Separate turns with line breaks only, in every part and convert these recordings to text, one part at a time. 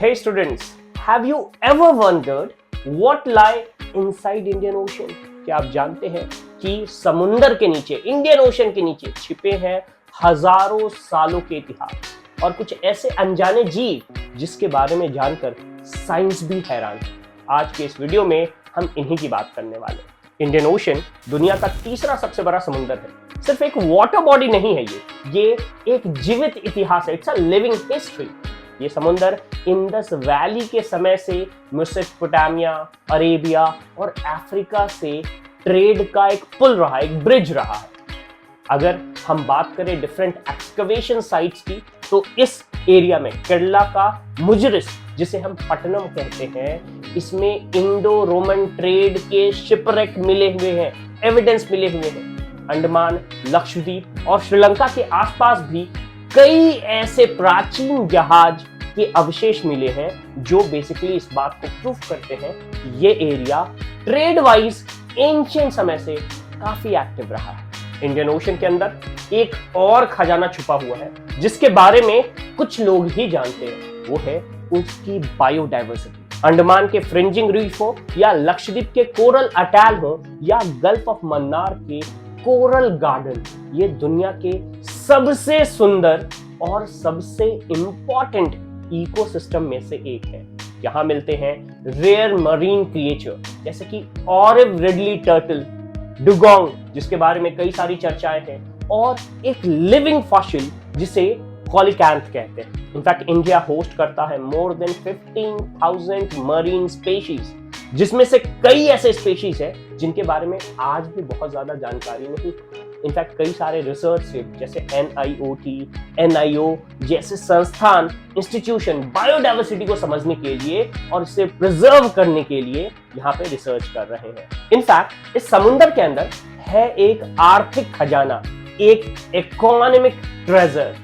Hey students, have you ever wondered what lie inside Indian Ocean? क्या आप जानते हैं कि समुंदर के नीचे, इंडियन ओशन के नीचे छिपे हैं हजारों सालों के इतिहास और कुछ ऐसे अनजाने जीव जिसके बारे में जानकर साइंस भी हैरान है। आज के इस वीडियो में हम इन्हीं की बात करने वाले हैं। इंडियन ओशन दुनिया का तीसरा सबसे बड़ा समुंदर है। सिर्फ एक वाटर बॉडी नहीं है, ये एक जीवित इतिहास है। It's a living history. ये समुंदर इंडस वैली के समय से मेसोपोटामिया, अरेबिया और अफ्रीका से ट्रेड का एक पुल रहा, एक ब्रिज रहा है। अगर हम बात करें डिफरेंट एक्सकवेशन साइट्स की, तो इस एरिया में केरला का मुजरिस, जिसे हम पटनम कहते हैं, इसमें इंडो रोमन ट्रेड के शिपरेक मिले हुए हैं, एविडेंस मिले हुए हैं। अंडमान, लक्षद्वीप और श्रीलंका के आसपास भी कई ऐसे प्राचीन जहाज के अवशेष मिले हैं जो बेसिकली इस बात को प्रूव करते हैं कि ये एरिया ट्रेड वाइज एंशिएंट समय से काफी एक्टिव रहा है। इंडियन ओशन के अंदर एक और खजाना छुपा हुआ है जिसके बारे में कुछ लोग ही जानते हैं, वो है उसकी बायोडाइवर्सिटी। अंडमान के फ्रिंजिंग रीफ हो या लक्षद्वीप के कोरल अटैल हो या गल्फ ऑफ मन्नार के कोरल गार्डन, ये दुनिया के सबसे सुंदर और सबसे इंपॉर्टेंट इकोसिस्टम में से एक है। यहाँ मिलते हैं रेयर मरीन क्रिएचर जैसे कि ऑलिव रिडली टर्टल, डुगोंग जिसके बारे में कई सारी चर्चाएं हैं, और एक लिविंग फॉसिल जिसे कोलिकैंथ कहते हैं। इनफैक्ट इंडिया होस्ट करता है मोर देन 15,000 मरीन स्पीशीज, जिसमें से कई ऐसे स्पीशीज है जिनके बारे में आज भी बहुत ज्यादा जानकारी नहीं। इनफैक्ट कई सारे रिसर्च जैसे NIOT, NIO जैसे संस्थान, इंस्टीट्यूशन बायोडाइवर्सिटी को समझने के लिए और इसे प्रिजर्व करने के लिए यहाँ पे रिसर्च कर रहे हैं। इनफैक्ट इस समुंदर के अंदर है एक आर्थिक खजाना, एक इकोनॉमिक ट्रेजर।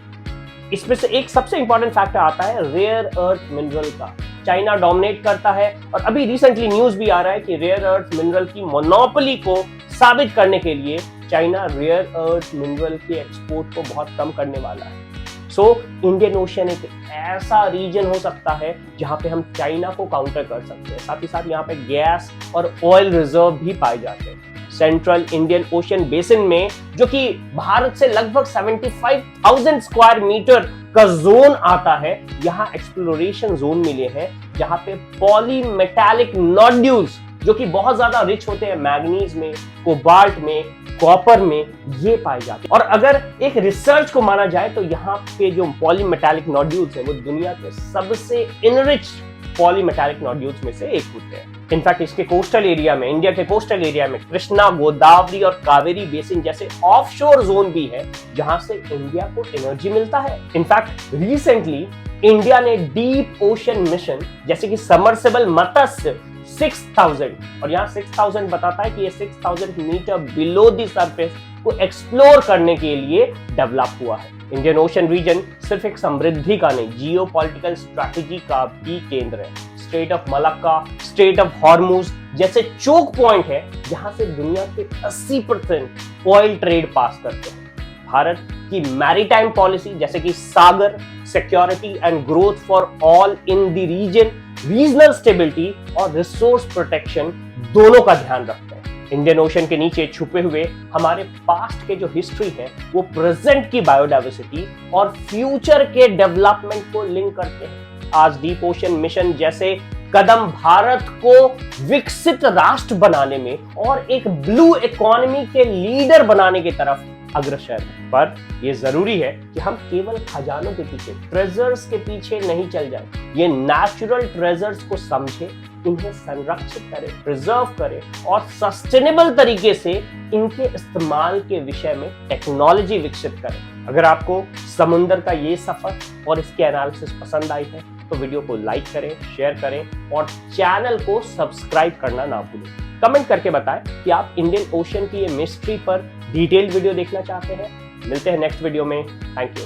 इसमें से एक सबसे इंपॉर्टेंट फैक्टर आता है रेयर अर्थ मिनरल का। चाइना डोमिनेट करता है और अभी रिसेंटली न्यूज भी आ रहा है कि रेयर अर्थ मिनरल की मोनोपोली को साबित करने के लिए चाइना रेयर अर्थ मिनरल के एक्सपोर्ट को बहुत कम करने वाला है। सो इंडियन ओशन एक ऐसा रीजन हो सकता है जहां पे हम चाइना को काउंटर कर सकते हैं। साथ ही साथ यहाँ पे गैस और ऑयल रिजर्व भी पाए जाते हैं। सेंट्रल इंडियन ओशन बेसिन में, जो कि भारत से लगभग 75,000 स्क्वायर मीटर का जोन आता है, यहाँ एक्सप्लोरेशन जोन मिले हैं जहां पे पॉलीमेटालिक नोड्यूल्स जो कि बहुत ज्यादा रिच होते हैं मैग्नीज में, कोबाल्ट में, कॉपर में, ये पाए जाते हैं। और अगर एक रिसर्च को माना जाए तो यहाँ पे जो पॉलीमेटालिक नोड्यूल्स हैं वो दुनिया के सबसे इनरिच पॉलीमेटालिक नोड्यूल्स में से एक होते हैं। इनफैक्ट इसके कोस्टल एरिया में, इंडिया के कोस्टल एरिया में कृष्णा, गोदावरी और कावेरी बेसिन जैसे ऑफशोर जोन भी है जहां से इंडिया को एनर्जी मिलता है। इनफैक्ट रिसेंटली इंडिया ने डीप ओशन मिशन जैसे कि सबमर्सिबल मत्स्य 6000, और यहाँ 6000 बताता है कि ये 6000 मीटर बिलो द सरफेस को एक्सप्लोर करने के लिए डेवलप हुआ है। इंडियन ओशन रीजन सिर्फ एक समृद्धि का नहीं, जियोपॉलिटिकल स्ट्रैटेजी का भी केंद्र है। Straight of Malacca, straight of Hormuz जैसे चोक पॉइंट है जहां से दुनिया के 80% ऑयल ट्रेड पास करते हैं। भारत की मैरीटाइम पॉलिसी जैसे कि Sagar, security and growth for all in the region, regional stability और रिसोर्स प्रोटेक्शन दोनों का ध्यान रखते हैं। इंडियन ओशन के नीचे छुपे हुए हमारे पास्ट के जो हिस्ट्री है वो प्रेजेंट की बायोडाइवर्सिटी और फ्यूचर के डेवलपमेंट को लिंक करते हैं। आज डीप ओशन मिशन जैसे कदम भारत को विकसित राष्ट्र बनाने में और एक ब्लू इकोनॉमी के लीडर बनाने की तरफ अग्रसर है। पर यह जरूरी है कि हम केवल खजानों के पीछे, ट्रेजर्स के पीछे नहीं चल जाएं। ये नेचुरल ट्रेजर्स को समझे, इन्हें संरक्षित करें, प्रिजर्व करें और सस्टेनेबल तरीके से इनके इस्तेमाल के विषय में टेक्नोलॉजी विकसित करें। अगर आपको समुंदर का ये सफर और इसके एनालिसिस पसंद आई है तो वीडियो को लाइक करें, शेयर करें और चैनल को सब्सक्राइब करना ना भूलें। कमेंट करके बताएं कि आप इंडियन ओशन की ये मिस्ट्री पर डिटेल वीडियो देखना चाहते हैं। मिलते हैं नेक्स्ट वीडियो में। Thank you.